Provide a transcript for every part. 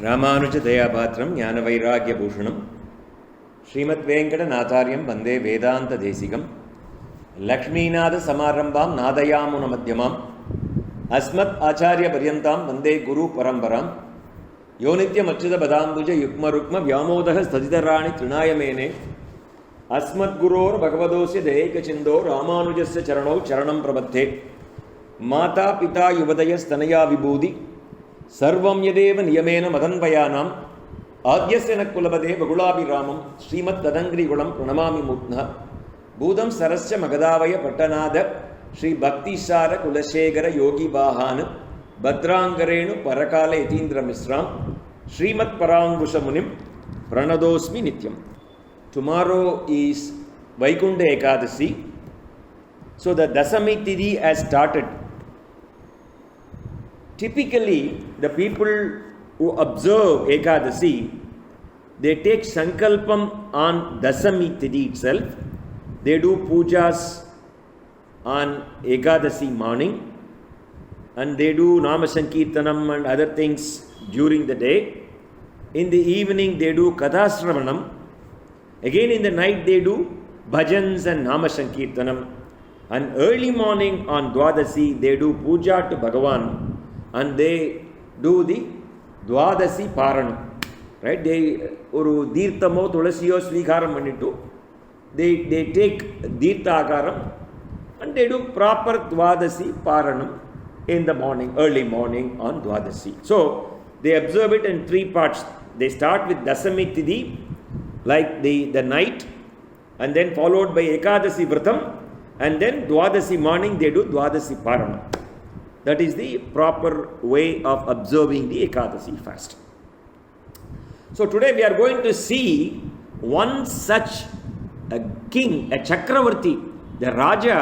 ராமானுஜ தயாபாத்திரம் ஞான வைராகிய பூஷணம் ஸ்ரீமத் வேங்கடநாதாரியம் வந்தே வேதாந்த தேசிகம் லக்ஷ்மீநாத சமாரம்பாம் நாதயாமுன மத்தியமாம் அஸ்மத் ஆச்சாரிய பர்யந்தாம் வந்தே குரு பரம்பராம் யோ நித்யம் அச்சுத பதாம்புஜ யுக்ம ருக்ம வியாமோதக ஸ்ததிதராணி திருநாயமேனே அஸ்மத் குரோர் பகவதோஸ்ய தேகசிந்தோ ராமானுஜஸ்ய சரணோ சரணம் பிரபத்தே மாதா பிதா யுவதய ஸ்தனயா விபூதி சர்வம் யதேவ நியமேன மதன்வயானாம் ஆத்யஸ்ய ந குலபதே பகுலாபிராமம் ஸ்ரீமத் ததங்கிரிகுலம் பிரணமாமி மூர்த்னா பூதம் சரஸ்ய மகதாவய பட்டநாத ஸ்ரீ பக்திசார குலசேகர யோகி வாஹானு பத்ராங்கரேணு பரகால யதீந்திர மிஸ்ராம் ஸ்ரீமத் பராங்குஷ முனிம் பிரணதோஸ்மி நித்யம். Tomorrow is Vaikunta Ekadasi, so the Dasami Tithi has started. Typically, the people who observe Ekadasi, they take Sankalpam on Dasami Tithi itself. They do pujas on Ekadasi morning and they do Nama Sankirtanam and other things during the day. In the evening, they do Kathasravanam. Again in the night, they do bhajans and Nama Sankirtanam. And early morning on Dwadasi, they do puja to Bhagavan. And they do the Dwadasi Paranam, right? They oru Dirthamo Tulasiyo Swikaram Manitu. They take Dirtha Akaram and they do proper Dwadasi Paranam in the morning, early morning on Dwadasi. So they observe it in three parts. They start with Dasami Tithi, like the night, and then followed by Ekadasi Vratam, and then Dwadasi morning they do Dwadasi Paranam. That is the proper way of observing the Ekadasi fast. So today we are going to see one such a king, a Chakravarti, the Raja,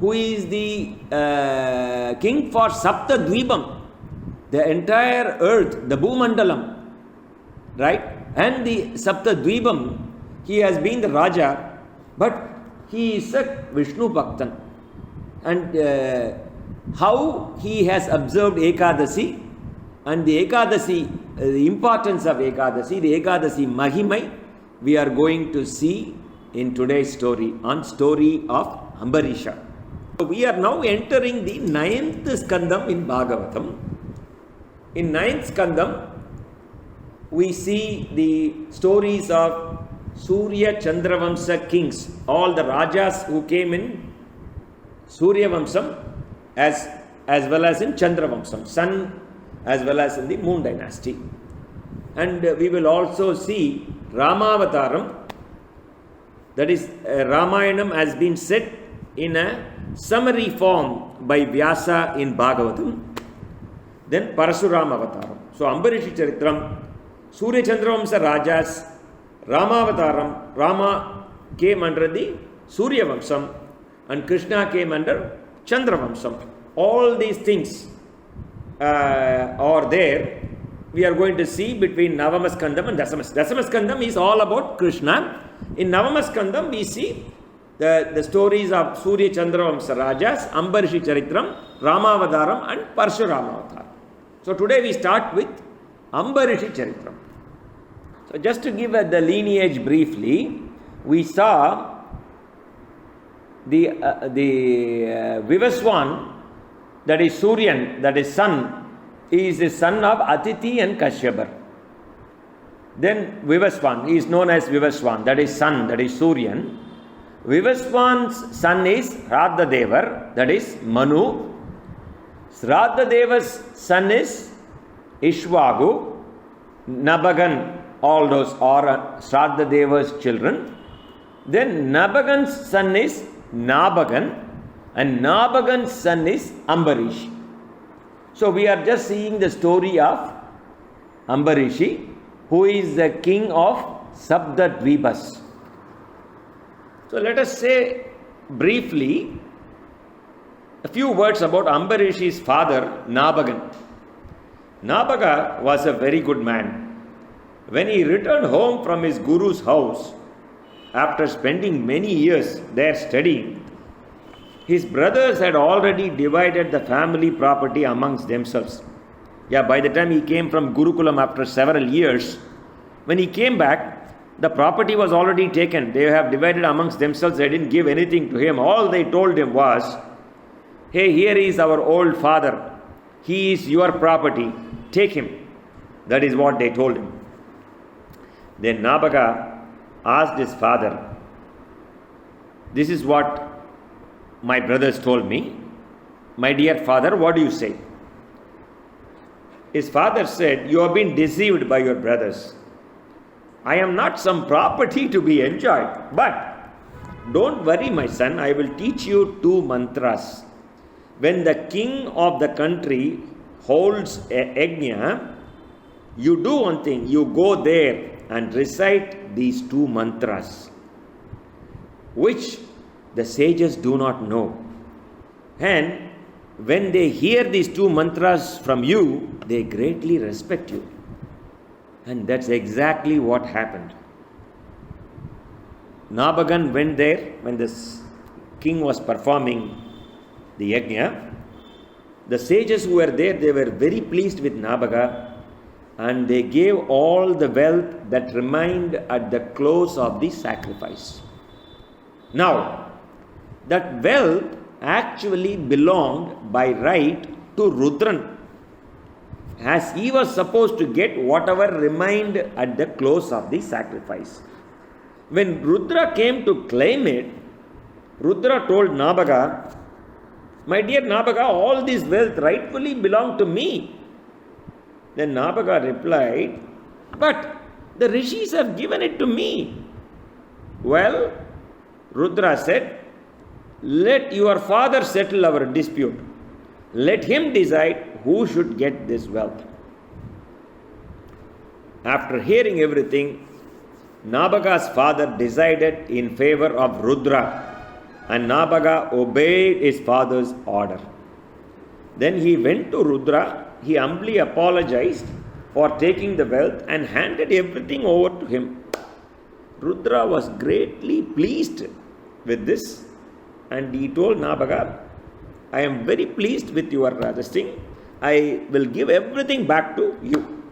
who is the king for Sapta Dvibam, the entire earth, the Bhumandalam, right? And the Sapta Dvibam, he has been the Raja, but he is a Vishnu Bhaktan. And how he has observed Ekadasi and the Ekadasi, the importance of Ekadasi, the Ekadasi Mahimai, we are going to see in today's story, on story of Ambarisha. So we are now entering the 9th skandam in Bhagavatam. In 9th skandam, we see the stories of Surya Chandravamsa kings, all the Rajas who came in Surya Vamsam, as well as in Chandravamsam, sun as well as in the moon dynasty. And we will also see Ramavataram, that is Ramayanam has been set in a summary form by Vyasa in Bhagavatam. Then Parashurama Avataram. So Ambarishi charitram, Surya Chandravamsa Rajas, Ramavataram, Rama came under the Surya Vamsam and Krishna came under Chandravamsam. All these things are there. We are going to see between Navamaskandam and Dasamaskandam is all about Krishna. In Navamaskandam we see the stories of Surya Chandravamsa Rajas, Ambarishi Charitram, Ramavadaram and Parashurama Avataram. So today we start with Ambarishi Charitram. So just to give the lineage briefly, we saw the Vivaswan, that is Suryan, that is sun, is the son of Aditi and Kashyapar. Then Vivaswan, he is known as Vivaswan, that is sun, that is Suryan. Vivaswan's son is Sraddha, that is Manu. Sraddha son is Ishvagu. Nabagan, all those are Sraddha children. Then Nabagan's son is Nabagan, and Nabagan's son is Ambarishi. So we are just seeing the story of Ambarishi, who is the king of Sapta Dvibas. So let us say briefly a few words about Ambarishi's father, Nabagan. Nabaga was a very good man. When he returned home from his guru's house, after spending many years there studying, his brothers had already divided the family property amongst themselves. Yeah, by the time he came from Gurukulam after several years, when he came back, the property was already taken. They have divided amongst themselves. They didn't give anything to him. All they told him was, hey, here is our old father. He is your property. Take him. That is what they told him. Then Nabaga asked his father, this is what my brothers told me. My dear father, what do you say? His father said, you have been deceived by your brothers. I am not some property to be enjoyed. But don't worry, my son, I will teach you 2 mantras. When the king of the country holds a yajna, you do one thing, you go there and recite these 2 mantras, which the sages do not know. And when they hear these 2 mantras from you, they greatly respect you. And that's exactly what happened. Nabagan went there when this king was performing the yajna. The sages who were there, they were very pleased with Nabaga, and they gave all the wealth that remained at the close of the sacrifice. Now, that wealth actually belonged by right to Rudran, as he was supposed to get whatever remained at the close of the sacrifice. When Rudra came to claim it, Rudra told Nabaga, my dear Nabaga, all this wealth rightfully belonged to me. Then Nabaga replied, but the rishis have given it to me. Well, Rudra said, let your father settle our dispute. Let him decide who should get this wealth. After hearing everything, Nabaga's father decided in favor of Rudra, and Nabaga obeyed his father's order. Then he went to Rudra. He humbly apologized for taking the wealth and handed everything over to him. Rudra was greatly pleased with this, and he told Nabaga, I am very pleased with your this thing. I will give everything back to you.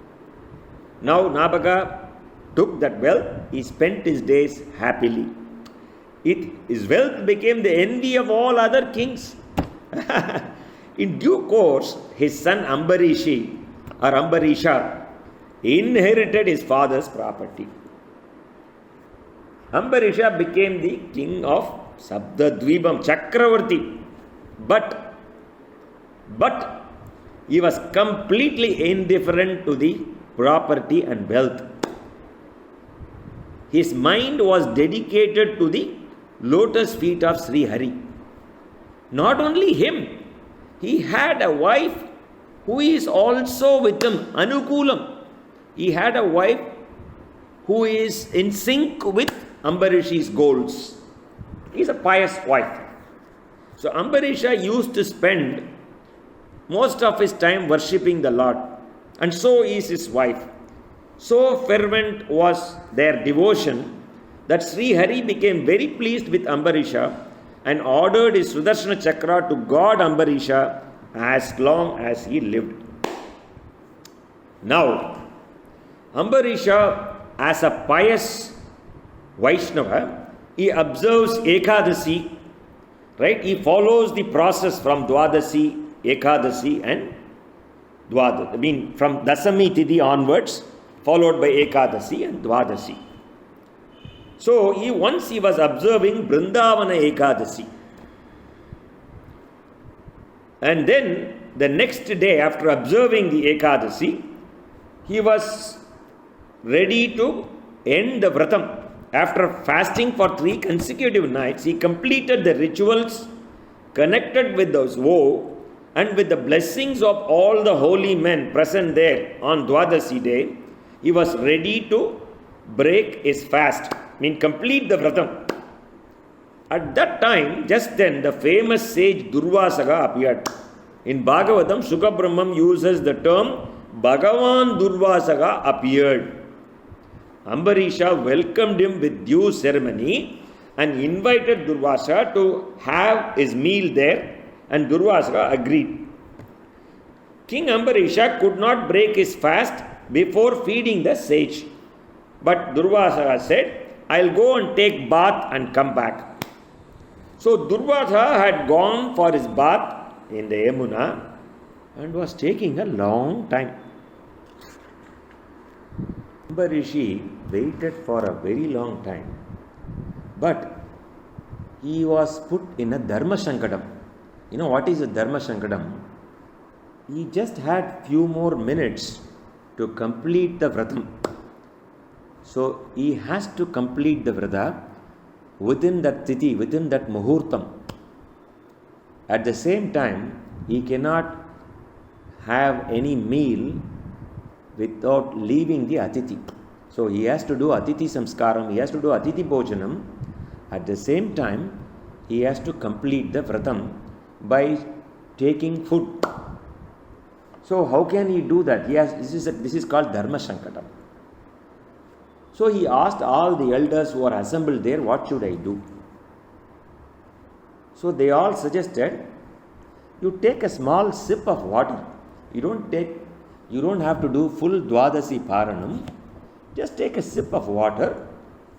Now Nabaga took that wealth. He spent his days happily. His wealth became the envy of all other kings. In due course, his son Ambarishi or Ambarisha inherited his father's property. Ambarisha became the king of Sabdadvibam, Chakravarti. But he was completely indifferent to the property and wealth. His mind was dedicated to the lotus feet of Sri Hari. Not only him, he had a wife who is also with him, Anukulam. He had a wife who is in sync with Ambarishi's goals. He is a pious wife. So Ambarisha used to spend most of his time worshipping the Lord, and so is his wife. So fervent was their devotion that Sri Hari became very pleased with Ambarisha and ordered his Sudarshana Chakra to guard Ambarisha as long as he lived. Now, Ambarisha, as a pious Vaishnava, he observes Ekadasi, right? He follows the process from Dwadasi, Ekadasi and Dwadasi. From Dasami Tithi onwards, followed by Ekadasi and Dwadasi. So, once he was observing Vrindavana Ekadasi. And then, the next day after observing the Ekadasi, he was ready to end the Vratam. After fasting for 3 consecutive nights, he completed the rituals connected with those vow, and with the blessings of all the holy men present there on Dwadasi day, he was ready to break his fast, complete the Vratam. At that time, just then, the famous sage Durvasaga appeared. In Bhagavatam, Sukabrahmam uses the term Bhagavan Durvasaga appeared. Ambarisha welcomed him with due ceremony and invited Durvasa to have his meal there, and Durvasa agreed. King Ambarisha could not break his fast before feeding the sage. But Durvasa said, I'll go and take bath and come back. So Durvasa had gone for his bath in the Yamuna and was taking a long time. Ambarishi waited for a very long time. But he was put in a Dharma Sankadam. You know what is a Dharma Sankadam? He just had few more minutes to complete the vratam. So he has to complete the vrata within that titi, within that muhurtam. At the same time, he cannot have any meal without leaving the atiti. So he has to do atiti samskaram, he has to do atiti bhojanam. At the same time, he has to complete the vratam by taking food. So how can he do that? This is called Dharma Sankatam. So he asked all the elders who are assembled there, what should I do? So they all suggested, you take a small sip of water. You don't have to do full Dwadasi Paranam. Just take a sip of water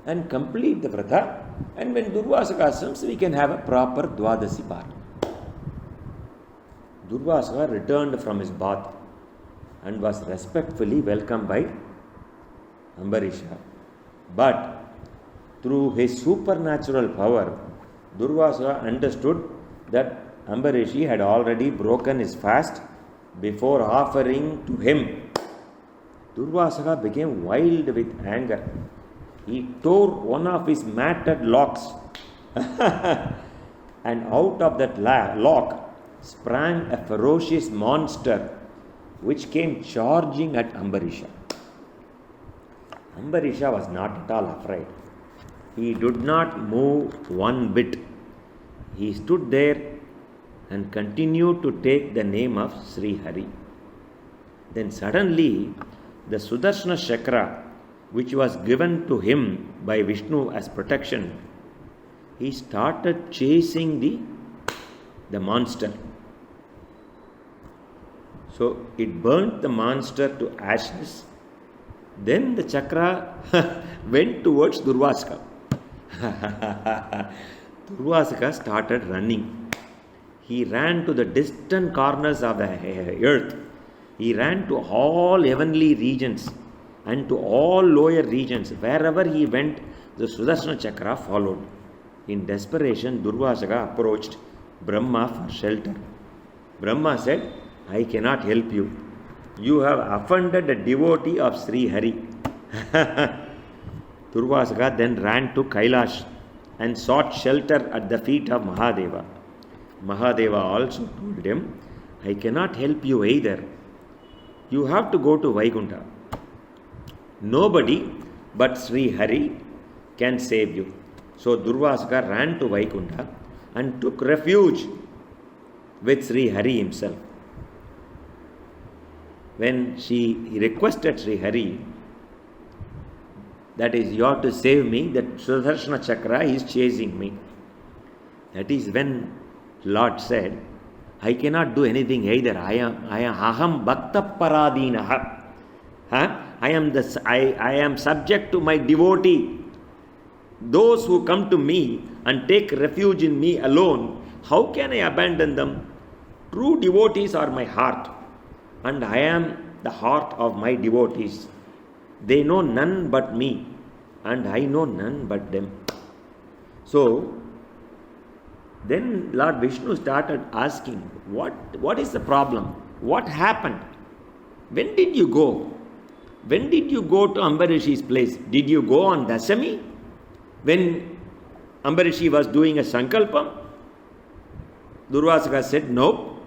and complete the vrata. And when Durvasaka comes, we can have a proper Dwadasi Paranam. Durvasaka returned from his bath and was respectfully welcomed by Ambarisha. But through his supernatural power, Durvasaka understood that Ambarishi had already broken his fast before offering to him. Durvasaka became wild with anger. He tore one of his matted locks and out of that lock sprang a ferocious monster which came charging at Ambarisha. Ambarisha was not at all afraid. He did not move one bit. He stood there and continued to take the name of Sri Hari. Then suddenly the Sudarshana Chakra, which was given to him by Vishnu as protection, he started chasing the monster. So it burnt the monster to ashes. Then the chakra went towards Durvasaka. Durvasaka started running. He ran to the distant corners of the earth. He ran to all heavenly regions and to all lower regions. Wherever he went, the Sudarshana Chakra followed. In desperation, Durvasaka approached Brahma for shelter. Brahma said, I cannot help you. You have offended a devotee of Sri Hari. Durvasaka then ran to Kailash and sought shelter at the feet of Mahadeva. Mahadeva also told him, I cannot help you either. You have to go to Vaikuntha. Nobody but Sri Hari can save you. So Durvasaka ran to Vaikuntha and took refuge with Sri Hari himself. When he requested Sri Hari, that is, you have to save me, that Sudarshana Chakra is chasing me. That is when Lord said, I cannot do anything either. I am aham bhakta paradinaha. I am subject to my devotee. Those who come to me and take refuge in me alone, how can I abandon them? True devotees are my heart, and I am the heart of my devotees. They know none but me, and I know none but them. So, then Lord Vishnu started asking, what is the problem? What happened? When did you go? When did you go to Ambarishi's place? Did you go on Dasami? When Ambarishi was doing a Sankalpam? Durvasaka said, no.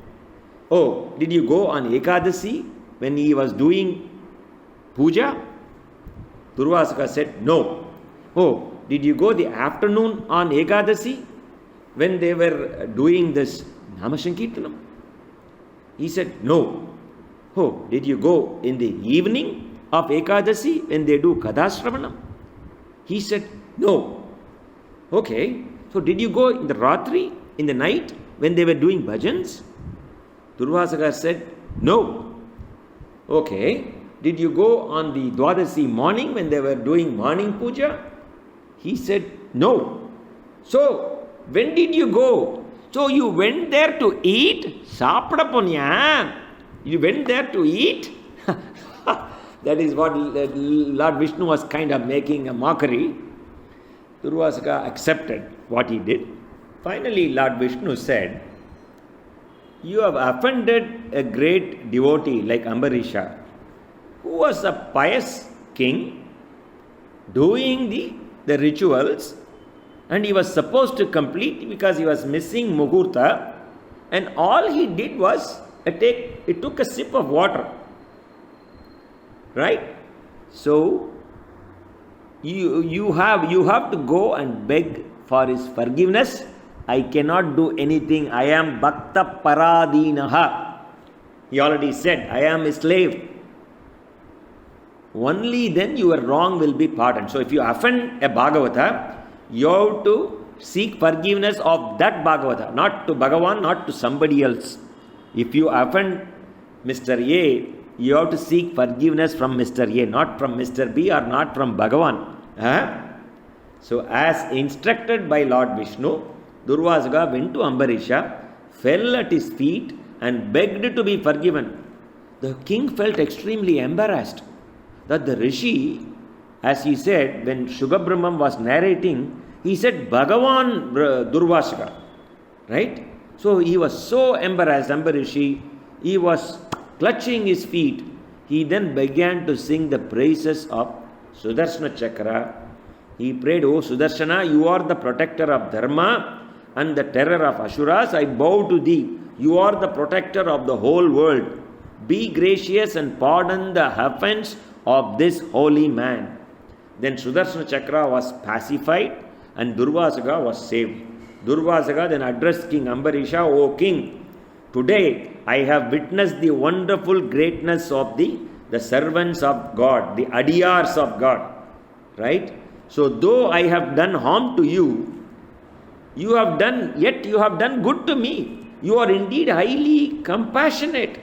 Oh, did you go on Ekadasi when he was doing puja? Durvasaka said, no. Oh, did you go the afternoon on Ekadasi when they were doing this Namasankirtanam? He said, no. Oh, did you go in the evening of Ekadasi when they do Kadashravanam? He said, no. Okay, so did you go in the Ratri, in the night, when they were doing bhajans? Durvasaka said, No. Okay. Did you go on the Dwadasi morning when they were doing morning puja? He said, no. So, when did you go? So, you went there to eat? Sapda punya. You went there to eat? That is what Lord Vishnu was kind of making a mockery. Durvasaka accepted what he did. Finally, Lord Vishnu said, you have offended a great devotee like Ambarishi, who was a pious king doing the rituals, and he was supposed to complete because he was missing Muhurta, and all he did was he took a sip of water. Right? So you have to go and beg for his forgiveness. I cannot do anything. I am Bhakta Paradinaha. He already said, I am a slave. Only then your wrong will be pardoned. So if you offend a Bhagavata, you have to seek forgiveness of that Bhagavata, not to Bhagavan, not to somebody else. If you offend Mr. A, you have to seek forgiveness from Mr. A, not from Mr. B or not from Bhagavan. So as instructed by Lord Vishnu, Durvasaka went to Ambarishi, fell at his feet and begged to be forgiven. The king felt extremely embarrassed that the Rishi, as he said, when Shugabrahman was narrating, he said, Bhagavan Durvasaka. Right? So he was so embarrassed, Ambarishi, he was clutching his feet. He then began to sing the praises of Sudarshana Chakra. He prayed, O Sudarshana, you are the protector of Dharma and the terror of Asuras. I bow to thee. You are the protector of the whole world. Be gracious and pardon the offense of this holy man. Then Sudarshana Chakra was pacified and Durvasaka was saved. Durvasaka then addressed King Ambarishi, O king, today I have witnessed the wonderful greatness of the servants of God, the adiyars of God. Right? So though I have done harm to you, yet you have done good to me. You are indeed highly compassionate.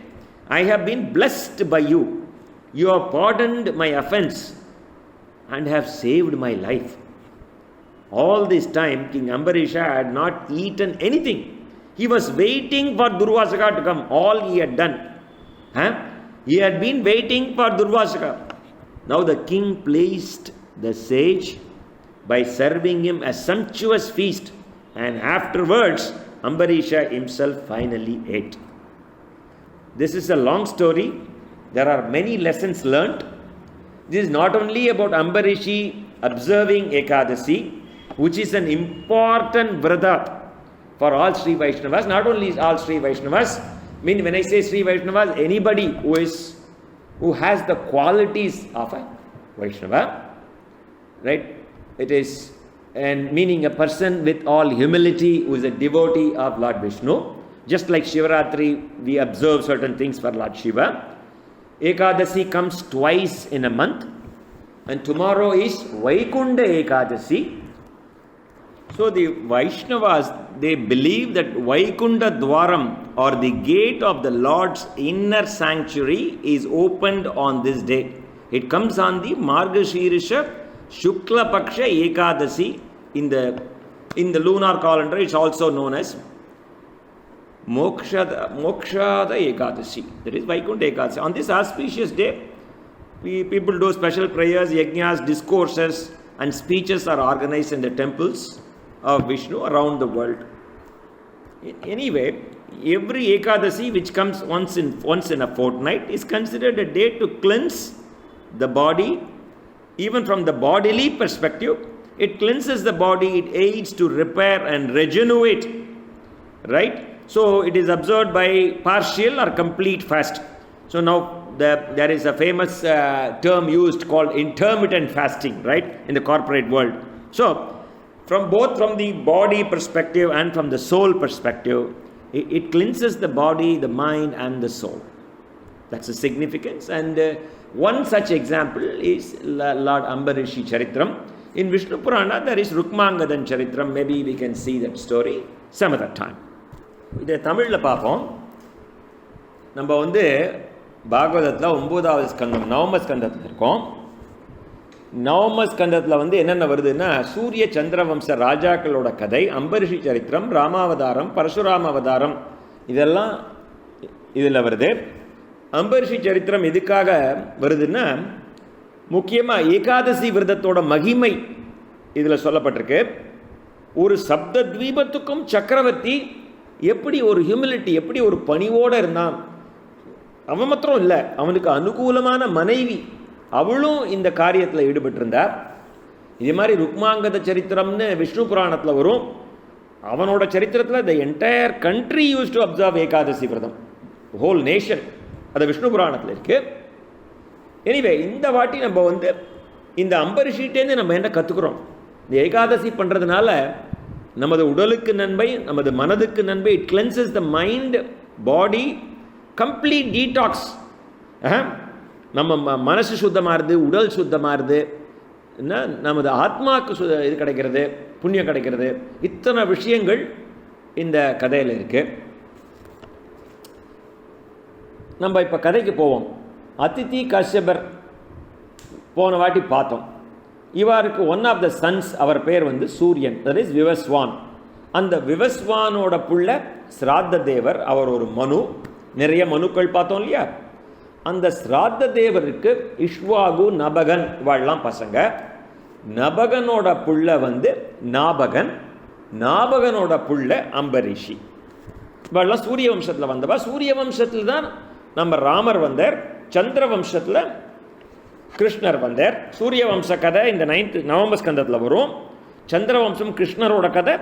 I have been blessed by you. You have pardoned my offense and have saved my life. All this time, King Ambarishi had not eaten anything. He was waiting for Durvasaka to come. All he had done. He had been waiting for Durvasaka. Now the king pleased the sage by serving him a sumptuous feast, and afterwards Ambarishi himself finally ate. This is a long story. There are many lessons learnt. This is not only about Ambarishi observing Ekadasi, which is an important vrata for all Sri Vaishnavas. Not only all Sri Vaishnavas, when I say Sri Vaishnavas, anybody who has the qualities of a Vaishnava. Right? It is, and meaning a person with all humility who is a devotee of Lord Vishnu. Just like Shivaratri, we observe certain things for Lord Shiva. Ekadasi comes twice in a month, and tomorrow is Vaikunda Ekadasi. So the Vaishnavas, they believe that Vaikunda Dwaram, or the gate of the Lord's inner sanctuary, is opened on this day. It comes on the Margashirisha Shukla Paksha Ekadasi. In the lunar calendar, it's also known as Mokshada Ekadasi. That is Vaikunta Ekadasi. On this auspicious day, people do special prayers, yajnas, discourses, and speeches are organized in the temples of Vishnu around the world. Anyway, every Ekadasi which comes once in a fortnight is considered a day to cleanse the body. Even from the bodily perspective, it cleanses the body, it aids to repair and regenerate. Right? So it is observed by partial or complete fast. So now there is a famous term used called intermittent fasting, right, in the corporate world. So from the body perspective and from the soul perspective, it cleanses the body, the mind and the soul. That's the significance. And one such example is Lord Ambarishi charitram. In Vishnu Purana, there is Rukmangadan charitram. Maybe we can see that story some other time. இதை தமிழில் பார்ப்போம். நம்ம வந்து பாகவதத்தில் 9வது ஸ்கந்தம் நவம ஸ்கந்தத்தில் இருக்கோம். நவம ஸ்கந்தத்தில் வந்து என்னென்ன வருதுன்னா, சூரிய சந்திரவம்ச ராஜாக்களோட கதை, அம்பரிஷி சரித்திரம், ராமாவதாரம், பரசுராம அவதாரம், இதெல்லாம் இதில் வருது. அம்பரிஷி சரித்திரம் எதுக்காக வருதுன்னா, முக்கியமாக ஏகாதசி விரதத்தோட மகிமை இதில் சொல்லப்பட்டிருக்கு. ஒரு சப்த தீபத்துக்கும் சக்கரவர்த்தி எப்படி ஒரு ஹியூமிலிட்டி, எப்படி ஒரு பணிவோடு இருந்தான். அவன் மாத்திரம் இல்லை, அவனுக்கு அனுகூலமான மனைவி, அவளும் இந்த காரியத்தில் ஈடுபட்டிருந்தார். இதே மாதிரி ருக்மாங்கத சரித்திரம்னு விஷ்ணு புராணத்தில் வரும். அவனோட சரித்திரத்தில் the entire country used to observe Ekadashi விரதம், ஹோல் நேஷன். அது விஷ்ணு புராணத்தில் இருக்குது. எனிவே, இந்த வாட்டி நம்ம வந்து இந்த அம்பரிஷிட்டேருந்து நம்ம என்ன கற்றுக்குறோம்? இந்த ஏகாதசி பண்ணுறதுனால நமது உடலுக்கு நன்மை, நமது மனதுக்கு நன்மை. It cleanses the mind, body, complete detox. நம்ம மனசு சுத்தமாகுது, உடல் சுத்தமாகுது, நமது ஆத்மாவுக்கு இது கிடைக்கிறது, புண்ணியம் கிடைக்கிறது. இத்தனை விஷயங்கள் இந்த கதையில் இருக்குது. நம்ம இப்போ கதைக்கு போவோம். அதிதி கஷ்யபர் போன வாட்டி பார்த்தோம். இவருக்கு ஒன் ஆஃப் த சன்ஸ், அவர் பேர் வந்து சூரியன், தட் இஸ் விவஸ்வான். அந்த விவஸ்வானோட புள்ள ஸ்ராத்த தேவர். அவர் ஒரு மனு, நிறைய மனுக்கள் பார்த்தோம் இல்லையா? அந்த ஸ்ராத்த தேவருக்கு இஷ்வாகு, நபகன், இவாள்லாம் பசங்க. நபகனோட புள்ள வந்து நாபகன், நாபகனோட புள்ள அம்பரிஷி. இவாள்லாம் சூரிய வம்சத்தில் வந்தவா. சூரிய வம்சத்தில் தான் நம்ம ராமர் வந்தார். சந்திர வம்சத்தில் கிருஷ்ணர் வந்தார். சூரிய வம்ச கதை இந்த நவம ஸ்கந்தத்தில் வரும். சந்திர வம்சம் கிருஷ்ணரோட கதை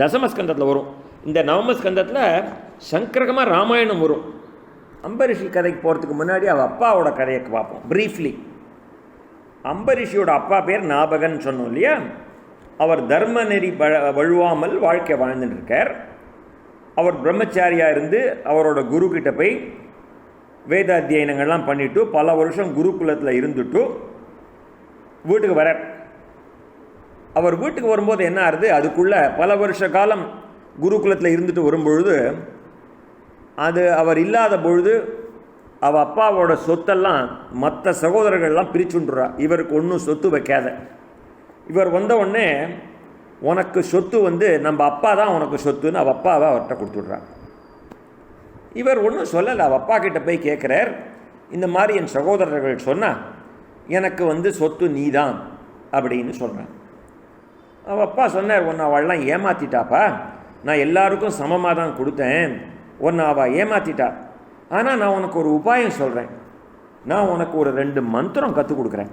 தசம ஸ்கந்தத்தில் வரும். இந்த நவம ஸ்கந்தத்தில் சங்கரகமாக ராமாயணம் வரும். அம்பரிஷி கதைக்கு போகிறதுக்கு முன்னாடி அவள் அப்பாவோட கதையை பார்ப்போம் ப்ரீஃப்லி. அம்பரிஷியோட அப்பா பேர் நாபகன் சொன்னோம் இல்லையா? அவர் தர்ம நெறி வழுவாமல் வாழ்க்கை வாழ்ந்துட்டு இருக்கார். அவர் பிரம்மச்சாரியாக இருந்து அவரோட குரு கிட்ட போய் வேத அத்தியனங்கள்லாம் பண்ணிவிட்டு பல வருஷம் குருகுலத்தில் இருந்துட்டு வீட்டுக்கு வரார். அவர் வீட்டுக்கு வரும்போது என்ன ஆகுது, அதுக்குள்ளே பல வருஷ காலம் குருகுலத்தில் இருந்துட்டு வரும்பொழுது, அது அவர் இல்லாத பொழுது அவள் அப்பாவோட சொத்தெல்லாம் மற்ற சகோதரர்கள்லாம் பிரிச்சுண்டுறா. இவருக்கு ஒன்றும் சொத்து வைக்காத. இவர் வந்த உடனே, உனக்கு சொத்து வந்து நம்ம அப்பா தான் உனக்கு சொத்துன்னு அவள் அப்பாவை அவர்கிட்ட கொடுத்துட்றா. இவர் ஒன்றும் சொல்லலை. அவள் அப்பா கிட்ட போய் கேட்குறார், இந்த மாதிரி என் சகோதரர்கள் சொன்னால் எனக்கு வந்து சொத்து நீ தான் அப்படின்னு சொல்கிறேன். அவள் அப்பா சொன்னார், ஒன்று அவள்லாம் ஏமாற்றிட்டாப்பா, நான் எல்லாருக்கும் சமமாக தான் கொடுத்தேன், ஒன்று அவள் ஏமாற்றிட்டா. ஆனால் நான் உனக்கு ஒரு உபாயம் சொல்கிறேன். நான் உனக்கு ஒரு 2 மந்திரம் கற்றுக் கொடுக்குறேன்.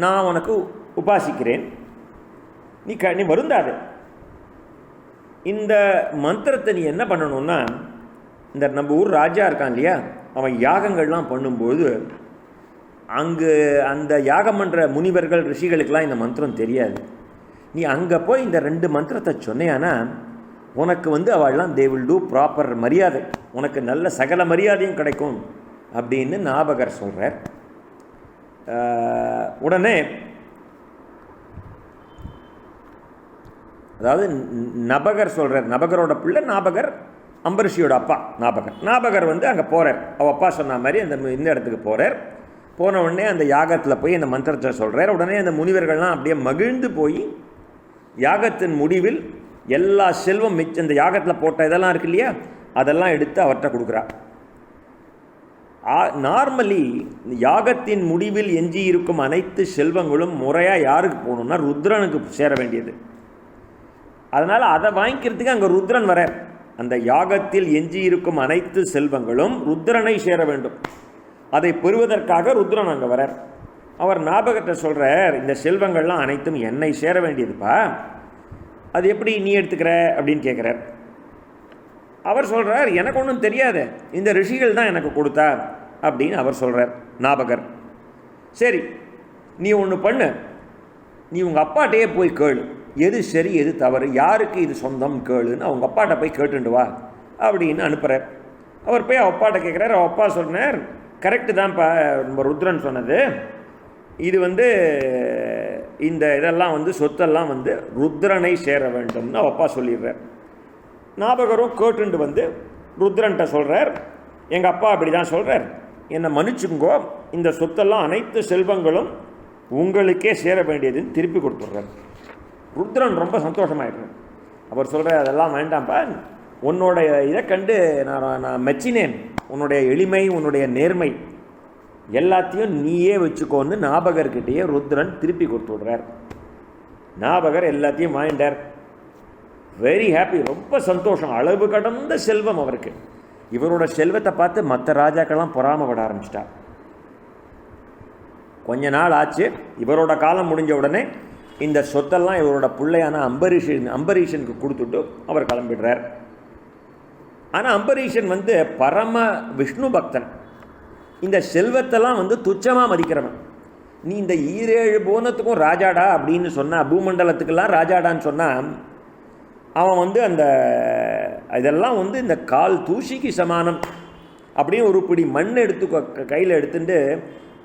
நான் உனக்கு உபாசிக்கிறேன், நீ வருந்தாது. இந்த மந்திரத்தை நீ என்ன பண்ணணும்னா, இந்த நம்ம ஊர் ராஜா இருக்கான் இல்லையா, அவன் யாகங்கள்லாம் பண்ணும்போது அங்கு அந்த யாகம் பண்ணுற முனிவர்கள் ரிஷிகளுக்கெல்லாம் இந்த மந்திரம் தெரியாது. நீ அங்கே போய் இந்த 2 மந்திரத்தை சொன்னையானா உனக்கு வந்து அவள்லாம் தே வில் டூ ப்ராப்பர் மரியாதை, உனக்கு நல்ல சகல மரியாதையும் கிடைக்கும் அப்படின்னு நாபகர் சொல்கிறார். உடனே அதாவது நபகர் சொல்கிறார், நபகரோட பிள்ளை நாபகர், அம்பரிஷியோட அப்பா நாபகர் வந்து அங்கே போகிறார். அவள் அப்பா சொன்ன மாதிரி இந்த இடத்துக்கு போகிறார். போன உடனே அந்த யாகத்தில் போய் அந்த மந்திரத்தை சொல்கிறார். உடனே அந்த முனிவர்கள்லாம் அப்படியே மகிழ்ந்து போய் யாகத்தின் முடிவில் எல்லா செல்வம் மிச்சம், இந்த யாகத்தில் போட்ட இதெல்லாம் இருக்கு இல்லையா, அதெல்லாம் எடுத்து அவர்கிட்ட கொடுக்குறா. நார்மலி யாகத்தின் முடிவில் எஞ்சி இருக்கும் அனைத்து செல்வங்களும் முறையாக யாருக்கு போகணும்னா ருத்ரனுக்கு சேர வேண்டியது. அதனால் அதை வாங்கிக்கிறதுக்கு அங்கே ருத்ரன் வரார். அந்த யாகத்தில் எஞ்சி இருக்கும் அனைத்து செல்வங்களும் ருத்ரனை சேர வேண்டும். அதை பெறுவதற்காக ருத்ரன் அங்கே வரார். அவர் ஞாபகத்தை சொல்கிறார், இந்த செல்வங்கள்லாம் அனைத்தும் என்னை சேர வேண்டியதுப்பா, அது எப்படி நீ எடுத்துக்கிற அப்படின்னு கேட்குறார். அவர் சொல்கிறார், எனக்கு ஒன்றும் தெரியாது, இந்த ரிஷிகள் தான் எனக்கு கொடுத்தா அப்படின்னு அவர் சொல்கிறார் ஞாபகர். சரி, நீ ஒன்று பண்ணு, நீ உங்கள் அப்பாட்டையே போய் கேளு, எது சரி எது தவறு, யாருக்கு இது சொந்தம் கேளுன்னு அவங்க அப்பாட்ட போய் கேட்டுண்டு வா அப்படின்னு அனுப்புகிறார். அவர் போய் அவள் அப்பாட்ட கேட்குறார். அவள் அப்பா சொன்னார், கரெக்டு தான்ப்பா நம்ம ருத்ரன் சொன்னது, இது வந்து இந்த இதெல்லாம் வந்து சொத்தெல்லாம் வந்து ருத்ரனை சேர வேண்டும்னு அவள் அப்பா சொல்லிடுறார். ஞாபகரும் கேட்டுண்டு வந்து ருத்ரன்ட்ட சொல்கிறார், எங்கள் அப்பா அப்படி தான் சொல்கிறார், என்னை மன்னிச்சுங்கோ, இந்த சொத்தெல்லாம் அனைத்து செல்வங்களும் உங்களுக்கே சேர வேண்டியதுன்னு திருப்பி கொடுத்துட்றார். ருத்ரன் ரொம்ப சந்தோஷமாயிடுறார். அவர் சொல்கிறார், அதெல்லாம் வேண்டாம்ப்பா, உன்னுடைய இதை கண்டு நான் மெச்சினேன், உன்னுடைய எளிமை, உன்னுடைய நேர்மை எல்லாத்தையும் நீயே வச்சுக்கோன்னு நாபகர்கிட்டயே ருத்ரன் திருப்பி கொடுத்து விடுறார். நாபகர் எல்லாத்தையும் வாங்கிட்டார். வெரி ஹாப்பி, ரொம்ப சந்தோஷம், அளவு கடந்த செல்வம் அவருக்கு. இவரோட செல்வத்தை பார்த்து மற்ற ராஜாக்கெல்லாம் பொறாமப்பட ஆரம்பிச்சிட்டார். கொஞ்ச நாள் ஆச்சு, இவரோட காலம் முடிஞ்ச உடனே இந்த சொத்தெல்லாம் இவரோட பிள்ளையான அம்பரீஷனுக்கு கொடுத்துட்டு அவர் கிளம்பிடுறார். ஆனால் அம்பரீஷன் பரம விஷ்ணு பக்தன், இந்த செல்வத்தெல்லாம் துச்சமாக மதிக்கிறவன். நீ இந்த 7 புவனத்துக்கும் ராஜாடா அப்படின்னு சொன்னால், பூமண்டலத்துக்கெல்லாம் ராஜாடான்னு சொன்னால், அவன் அந்த இதெல்லாம் இந்த கால் தூசிக்கு சமானம் அப்படின்னு ஒரு பிடி மண் எடுத்து கையில் எடுத்துட்டு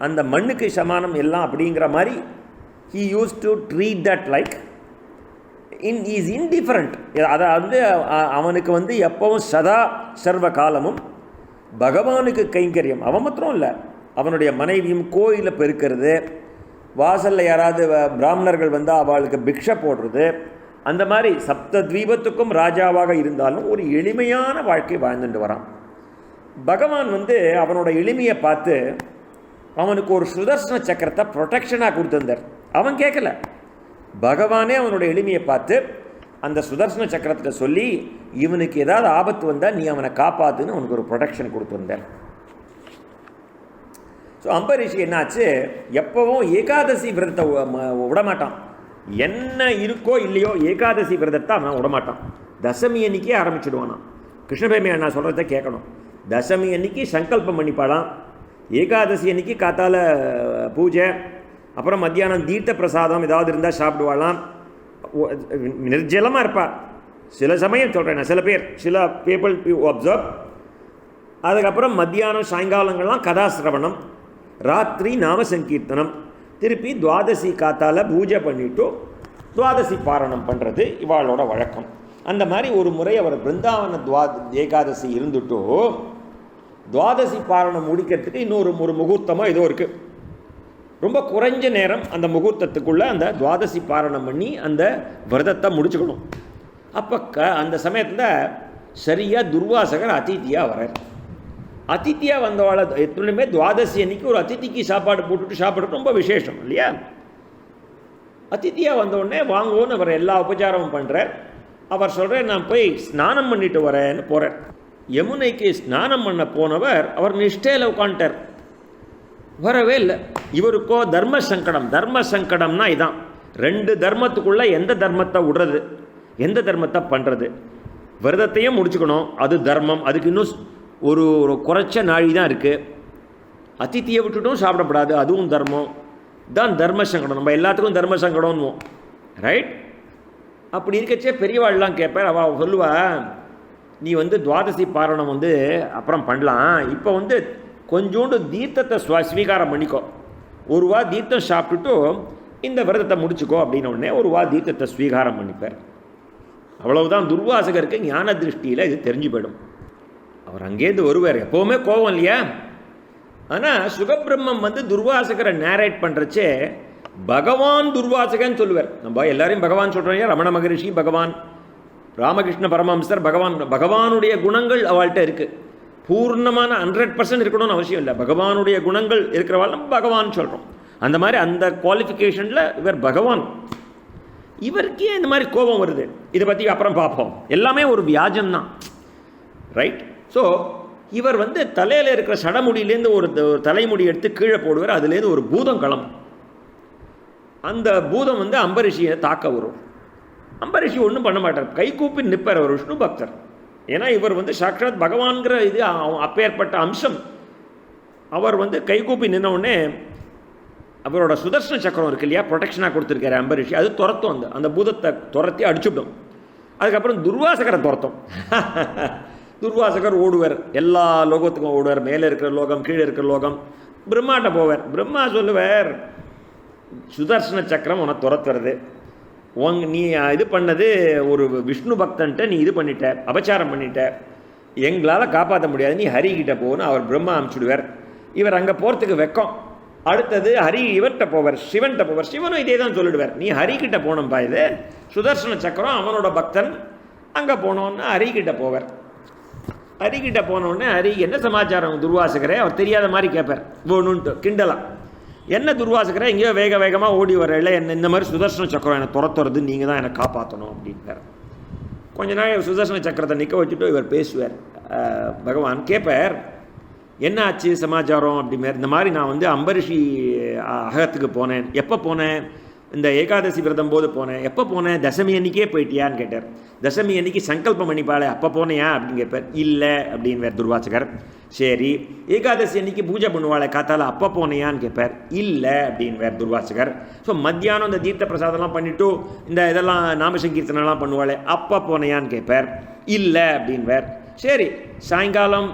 அந்த மண்ணுக்கு சமானம் எல்லாம் அப்படிங்கிற மாதிரி he used to treat that like is indifferent. அதை அவனுக்கு எப்பவும் சதா சர்வ காலமும் பகவானுக்கு கைங்கரியம். அவன் மாத்திரம் இல்லை, அவனுடைய மனைவியும் கோயிலில் பெருக்கிறது, வாசலில் யாராவது பிராமணர்கள் வந்தால் அவளுக்கு பிக்ஷை போடுறது, அந்த மாதிரி சப்தத்வீபத்துக்கும் ராஜாவாக இருந்தாலும் ஒரு எளிமையான வாழ்க்கை வாழ்ந்துட்டு வரான். பகவான் அவனோட எளிமையை பார்த்து அவனுக்கு ஒரு சுதர்சன சக்கரத்தை ப்ரொடெக்ஷனாக கொடுத்துருந்தார். அவன் கேட்கல, பகவானே அவனோட எளிமையை பார்த்து அந்த சுதர்சன சக்கரத்தை சொல்லி, இவனுக்கு ஏதாவது ஆபத்து வந்தால் நீ அவனை காப்பாற்றுன்னு அவனுக்கு ஒரு ப்ரொடெக்ஷன் கொடுத்துருந்தார். ஸோ அம்பரீஷி என்னாச்சு, எப்பவும் ஏகாதசி விரதத்தை விடமாட்டான். என்ன இருக்கோ இல்லையோ ஏகாதசி விரதத்தை அவன் விடமாட்டான். தசமி அன்னைக்கே ஆரம்பிச்சுடுவானா. கிருஷ்ணபேமி அண்ணா சொல்கிறத கேட்கணும். தசமி அன்னைக்கு சங்கல்பம் பண்ணிப்பாளாம், ஏகாதசி அன்னைக்கு காத்தால பூஜை, அப்புறம் மத்தியானம் தீர்த்த பிரசாதம் ஏதாவது இருந்தால் சாப்பிடுவாளாம், நிர்ஜலமாக இருப்பாள். சில சமயம் சொல்கிறேன் நான், சில பீப்புள் அப்சர்வ். அதுக்கப்புறம் மத்தியானம் சாயங்காலங்கள்லாம் கதாசிரவணம், ராத்திரி நாம சங்கீர்த்தனம், திருப்பி துவாதசி காத்தால் பூஜை பண்ணிவிட்டு துவாதசி பாரணம் பண்ணுறது இவாளோட வழக்கம். அந்த மாதிரி ஒரு முறை அவர் பிருந்தாவன ஏகாதசி இருந்துட்டோ துவாதசி பாரணம் முடிக்கிறதுக்கு இன்னொரு முகூர்த்தமோ ஏதோ இருக்குது. ரொம்ப குறைஞ்ச நேரம் அந்த முகூர்த்தத்துக்குள்ளே அந்த துவாதசி பாரணம் பண்ணி அந்த விரதத்தை முடிச்சுக்கணும். அப்போ அந்த சமயத்தில் சரியாக துர்வாசகர் அதித்தியாக வரார். அதித்தியாக வந்தவாளை எப்பவுமே துவாதசி அன்னைக்கு ஒரு அதித்திக்கு சாப்பாடு போட்டுட்டு சாப்பிட்றது ரொம்ப விசேஷம் இல்லையா. அதித்தியாக வந்தவுடனே வாங்குவோன்னு அவர் எல்லா உபச்சாரமும் பண்ணுறார். அவர் சொல்கிறார், நான் போய் ஸ்நானம் பண்ணிட்டு வரேன்னு போகிறார். யமுனைக்கு ஸ்நானம் பண்ண போனவர் அவர் நிஷ்டையில் உட்காந்துட்டார், வரவே இல்லை. இவருக்கோ தர்ம சங்கடம்னா இதான், 2 தர்மத்துக்குள்ளே எந்த தர்மத்தை விடுறது, எந்த தர்மத்தை பண்ணுறது. விரதத்தையும் முடிச்சுக்கணும், அது தர்மம், அதுக்கு இன்னும் ஒரு குறைச்ச நாழி தான் இருக்குது. அதித்தியை விட்டுட்டும் சாப்பிடப்படாது, அதுவும் தர்மம் தான். தர்ம சங்கடம், நம்ம எல்லாத்துக்கும் தர்ம சங்கடம்னுவோம், ரைட்? அப்படி இருக்கச்சே பெரியவாள்லாம் கேட்பார். அவள் சொல்லுவா, நீ துவாதசி பாரணம் அப்புறம் பண்ணலாம், இப்போ கொஞ்சோண்டு தீர்த்தத்தை ஸ்வீகாரம் பண்ணிக்கோ, ஒரு வா தீர்த்தம் சாப்பிட்டுட்டு இந்த விரதத்தை முடிச்சுக்கோ அப்படின்ன உடனே ஒரு வா தீர்த்தத்தை ஸ்வீகாரம் பண்ணிப்பார். அவ்வளவுதான். துர்வாசகருக்கு ஞான திருஷ்டியில் இது தெரிஞ்சு போயிடும். அவர் அங்கேருந்து வருவார், எப்போவுமே கோபம் இல்லையா. ஆனால் சுகபிரம்மம் துர்வாசகரை நேரேட் பண்ணுறச்சே பகவான் துர்வாசகன்னு சொல்லுவார். நம்ம எல்லாரையும் பகவான் சொல்கிறோம், ரமண மகரிஷி பகவான், ராமகிருஷ்ண பரமஹம்சர் பகவான். பகவானுடைய குணங்கள் அவள்கிட்ட இருக்குது. பூர்ணமான 100% இருக்கணும்னு அவசியம் இல்லை. பகவானுடைய குணங்கள் இருக்கிறவாள் நம்ம பகவான் சொல்கிறோம். அந்த மாதிரி அந்த குவாலிஃபிகேஷனில் இவர் பகவான். இவருக்கே இந்த மாதிரி கோபம் வருது, இதை பற்றி அப்புறம் பார்ப்போம். எல்லாமே ஒரு வியாஜம்தான், ரைட்? ஸோ இவர் தலையில் இருக்கிற சடமுடியிலேருந்து ஒரு தலைமுடி எடுத்து கீழே போடுவார், அதுலேருந்து ஒரு பூதம் கிளம்பும். அந்த பூதம் அம்பரிஷியை தாக்க வரும். அம்பரிஷி ஒன்றும் பண்ண மாட்டார், கை கூப்பி நிற்பார். அவர் விஷ்ணு பக்தர். ஏன்னா இவர் சாக்ஷாத் பகவான்கிற இது அப்பேற்பட்ட அம்சம். அவர் கைகூப்பி நின்ன உடனே அவரோட சுதர்சன சக்கரம் இருக்கு இல்லையா, ப்ரொடெக்ஷனாக கொடுத்துருக்காரு அம்பரிஷி, அது துரத்தும், அந்த பூதத்தை துரத்தி அடிச்சுவிடும். அதுக்கப்புறம் துர்வாசகரை துரத்தும். துர்வாசகர் ஓடுவார், எல்லா லோகத்துக்கும் ஓடுவார், மேலே இருக்கிற லோகம் கீழே இருக்கிற லோகம். பிரம்மாட்ட போவார். பிரம்மா சொல்லுவார், சுதர்சன சக்கரம் உன துரத்துறது, நீ இது பண்ணது ஒரு விஷ்ணு பக்தன்ட்ட நீ இது பண்ணிட்ட, அபச்சாரம் பண்ணிட்ட, எங்களால் காப்பாற்ற முடியாது, நீ ஹரிக்கிட்ட போகணும். அவர் பிரம்மா அனுப்பிச்சுடுவார். இவர் அங்கே போகிறதுக்கு வெக்கம். அடுத்தது ஹரி இவர்கிட்ட போவார், சிவன்கிட்ட போவார். சிவனும் இதே தான் சொல்லிடுவார், நீ ஹரிக்கிட்ட போனோம்ப்பா, இது சுதர்சன சக்கரம் அவனோட பக்தன், அங்கே போனோன்னா ஹரிக்கிட்ட போவார். ஹரிக்கிட்ட போனோடனே ஹரி என்ன சமாச்சாரம் துர்வாசகரே, அவர் தெரியாத மாதிரி கேட்பார், வேணுன்ட்டு கிண்டலாம். என்ன துர்வாசகரே, எங்கேயோ வேகமாக ஓடி வர இல்லை, என்ன இந்த மாதிரி சுதர்சன சக்கரம் என்னை துரத்துறது, நீங்கள் தான் என்னை காப்பாற்றணும் அப்படின்ட்டார். கொஞ்ச நாள் சுதர்சன சக்கரத்தை நிற்க வச்சுட்டு இவர் பேசுவார். பகவான் கேட்பார், என்ன ஆச்சு சமாச்சாரம் அப்படிமாரி. இந்த மாதிரி நான் வந்து அம்பரிஷி அகத்துக்கு போனேன். எப்போ போனேன்? இந்த ஏகாதசி விரதம் போது போனேன். எப்போ போனேன்? தசமி அன்னைக்கே போயிட்டியான்னு கேட்டார். தசமி அன்னைக்கு சங்கல்பம் பண்ணிப்பாளே, அப்போ போனையா அப்படின்னு கேட்பார். இல்லை அப்படின்வார் துர்வாசகர். சரி, ஏகாதசி அன்னைக்கு பூஜை பண்ணுவாளே காத்தால, அப்போ போனையான்னு கேட்பார். இல்லை அப்படின்வார் துர்வாசகர். ஸோ மத்தியானம் இந்த தீர்த்த பிரசாதம்லாம் பண்ணிவிட்டு இந்த இதெல்லாம் நாமசங்கீர்த்தனெல்லாம் பண்ணுவாளே, அப்போ போனையான்னு கேட்பார். இல்லை அப்படின்வார். சரி, சாயங்காலம்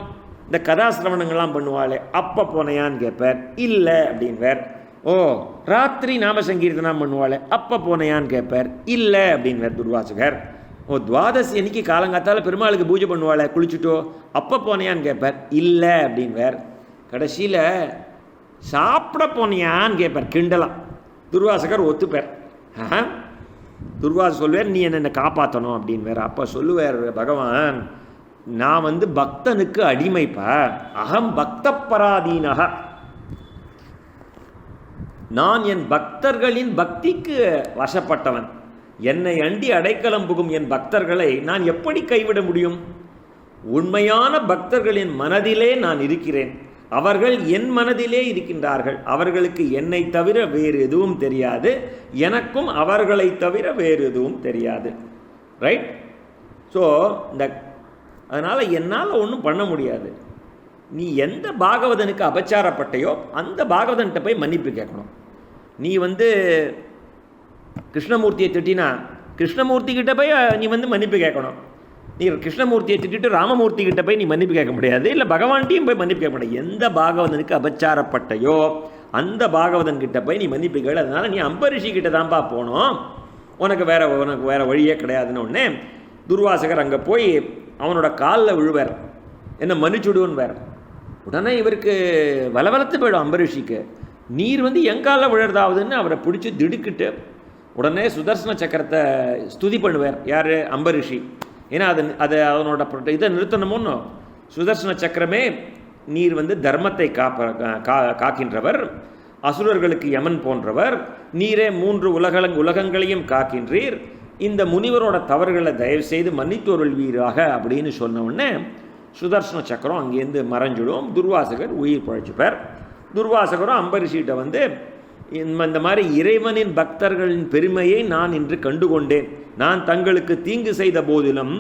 இந்த கதாசிரவணங்கள்லாம் பண்ணுவாளே, அப்போ போனையான்னு கேட்பார். இல்லை அப்படின்வார். ஓ, ராத்திரி நாம சங்கீர்த்தனம் பண்ணுவாளே, அப்போ போனையான்னு கேட்பார். இல்லை அப்படின்வார் துர்வாசகர். ஓ, துவாதசி அன்னைக்கு காலங்காத்தால் பெருமாளுக்கு பூஜை பண்ணுவாளே குளிச்சுட்டோ, அப்போ போனையான்னு கேட்பார். இல்லை அப்படின்வார். கடைசியில் சாப்பிட போனையான்னு கேட்பார், கிண்டலாம். துர்வாசகர் ஒத்துப்பார். துர்வாசகர் சொல்வார், நீ என்னை காப்பாற்றணும் அப்படின்வார். அப்போ சொல்லுவார் பகவான், நான் வந்து பக்தனுக்கு அடிமைப்பா, அகம் பக்த பராதீனக, நான் என் பக்தர்களின் பக்திக்கு வசப்பட்டவன். என்னை அண்டி அடைக்கலம் புகும் என் பக்தர்களை நான் எப்படி கைவிட முடியும்? உண்மையான பக்தர்களின் மனதிலே நான் இருக்கிறேன், அவர்கள் என் மனதிலே இருக்கின்றார்கள். அவர்களுக்கு என்னை தவிர வேறு எதுவும் தெரியாது, எனக்கும் அவர்களை தவிர வேறு எதுவும் தெரியாது. ரைட்? ஸோ அதனால் என்னால் ஒன்றும் பண்ண முடியாது. நீ எந்த பாகவதனுக்கு அபச்சாரப்பட்டையோ அந்த பாகவதன்கிட்ட போய் மன்னிப்பு கேட்கணும். நீ வந்து கிருஷ்ணமூர்த்தியை திட்டினா கிருஷ்ணமூர்த்தி கிட்ட போய் நீ வந்து மன்னிப்பு கேட்கணும். நீ கிருஷ்ணமூர்த்தியை திட்டிட்டு ராமமூர்த்தி கிட்ட போய் நீ மன்னிப்பு கேட்க முடியாது, இல்லை பகவான்கிட்டையும் போய் மன்னிப்பு கேட்க முடியாது. எந்த பாகவதனுக்கு அபச்சாரப்பட்டையோ அந்த பாகவதன் கிட்ட போய் நீ மன்னிப்பு கேட்க. அதனால் நீ அம்பரிஷி கிட்ட தான்ப்பா போனோம், உனக்கு வேற வழியே கிடையாதுன்னு ஒன்று. துர்வாசகர் அங்கே போய் அவனோட காலில் விழுவார், என்ன மன்னிச்சுடுன்னு வேற. உடனே இவருக்கு வலவலத்து போயிடும் அம்பரிஷிக்கு. நீர் வந்து எங்காலில் விழுறதாவதுன்னு அவரை பிடிச்சி திடுக்கிட்டு உடனே சுதர்சன சக்கரத்தை ஸ்துதி பண்ணுவார். யார்? அம்பரிஷி. ஏன்னா அதை அதனோட இதை நிறுத்தணுமோன்னு. சுதர்சன சக்கரமே, நீர் வந்து தர்மத்தை காக்கின்றவர், அசுரர்களுக்கு யமன் போன்றவர், நீரே 3 உலகங்களையும் காக்கின்றீர், இந்த முனிவரோட தவறுகளை தயவு செய்து மன்னித்தொருள்வீராக அப்படின்னு சொன்ன உடனே சுதர்சன சக்கரம் அங்கேருந்து மறைஞ்சிடும். துர்வாசகர் உயிர் பழைச்சிப்பார். துர்வாசகரும் அம்பரிஷிகிட்ட வந்து இந்த மாதிரி இறைவனின் பக்தர்களின் பெருமையை நான் இன்று கண்டுகொண்டேன். நான் தங்களுக்கு தீங்கு செய்த போதிலும்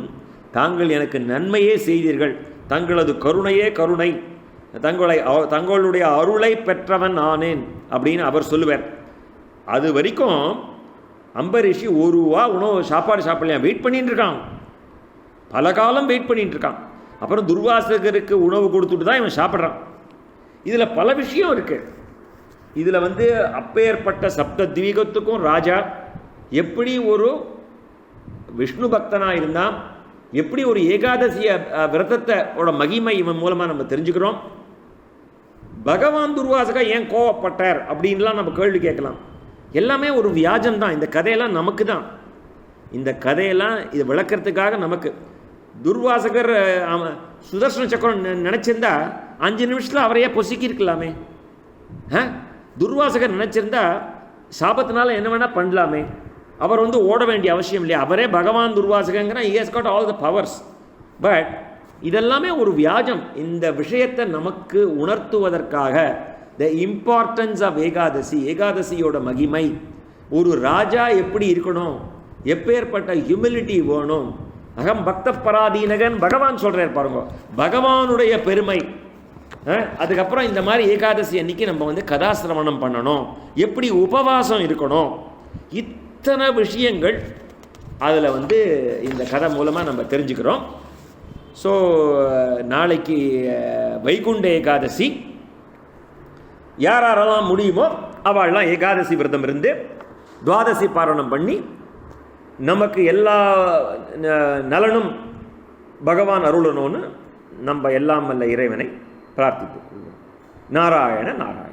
தாங்கள் எனக்கு நன்மையே செய்தீர்கள், தங்களது கருணையே கருணை, தங்களுடைய அருளை பெற்றவன் ஆனேன் அப்படின்னு அவர் சொல்லுவார். அது வரைக்கும் அம்பரிஷி ஒரு ரூபா உணவு சாப்பாடு சாப்பிடலையா, வெயிட் பண்ணிட்டு இருக்கான், பல காலம் வெயிட் பண்ணிட்டு இருக்கான். அப்புறம் துர்வாசகருக்கு உணவு கொடுத்துட்டு தான் இவன் சாப்பிட்றான். இதில் பல விஷயம் இருக்குது. இதில் வந்து அப்பேற்பட்ட சப்த தீபத்துக்கும் ராஜா எப்படி ஒரு விஷ்ணு பக்தனாக இருந்தால், எப்படி ஒரு ஏகாதசிய விரதத்தோட மகிமை இவன் மூலமாக நம்ம தெரிஞ்சுக்கிறோம். பகவான் துர்வாசகா ஏன் கோவப்பட்டார் அப்படின்லாம் நம்ம கேள்வி கேட்கலாம். எல்லாமே ஒரு வியாஜம் தான். இந்த கதையெல்லாம் நமக்கு தான். இந்த கதையெல்லாம் இதை விளக்கிறதுக்காக நமக்கு. துர்வாசகர் சுதர்சன சக்கரம் நினச்சிருந்தா 5 நிமிஷத்தில் அவரையே பொசுக்கியிருக்கலாமே. துர்வாசகர் நினச்சிருந்தா சாபத்தினால என்ன வேணால் பண்ணலாமே. அவர் வந்து ஓட வேண்டிய அவசியம் இல்லையா. அவரே பகவான் துர்வாசகங்கிற he has got all the powers. But இதெல்லாமே ஒரு வியாஜம். இந்த விஷயத்தை நமக்கு உணர்த்துவதற்காக த இம்பார்ட்டன்ஸ் ஆஃப் ஏகாதசி, ஏகாதசியோட மகிமை, ஒரு ராஜா எப்படி இருக்கணும், எப்பேற்பட்ட ஹியூமிலிட்டி வேணும், அகம் பக்த பராதீனகன் பகவான் சொல்கிறார் பாருங்க, பகவானுடைய பெருமை. அதுக்கப்புறம் இந்த மாதிரி ஏகாதசி அன்னைக்கு நம்ம வந்து கதாசிரவணம் பண்ணணும், எப்படி உபவாசம் இருக்கணும், இத்தனை விஷயங்கள் அதில் வந்து இந்த கதை மூலமாக நம்ம தெரிஞ்சுக்கிறோம். ஸோ நாளைக்கு வைகுண்ட ஏகாதசி. யாரெல்லாம் முடியுமோ அவள்லாம் ஏகாதசி விரதம் இருந்து துவாதசி பாரணம் பண்ணி நமக்கு எல்லா நலனும் பகவான் அருளணும்னு நம்ம எல்லாம் வல்ல இறைவனை பிரார்த்தித்துக் கொள்வோம். நாராயண நாராயண.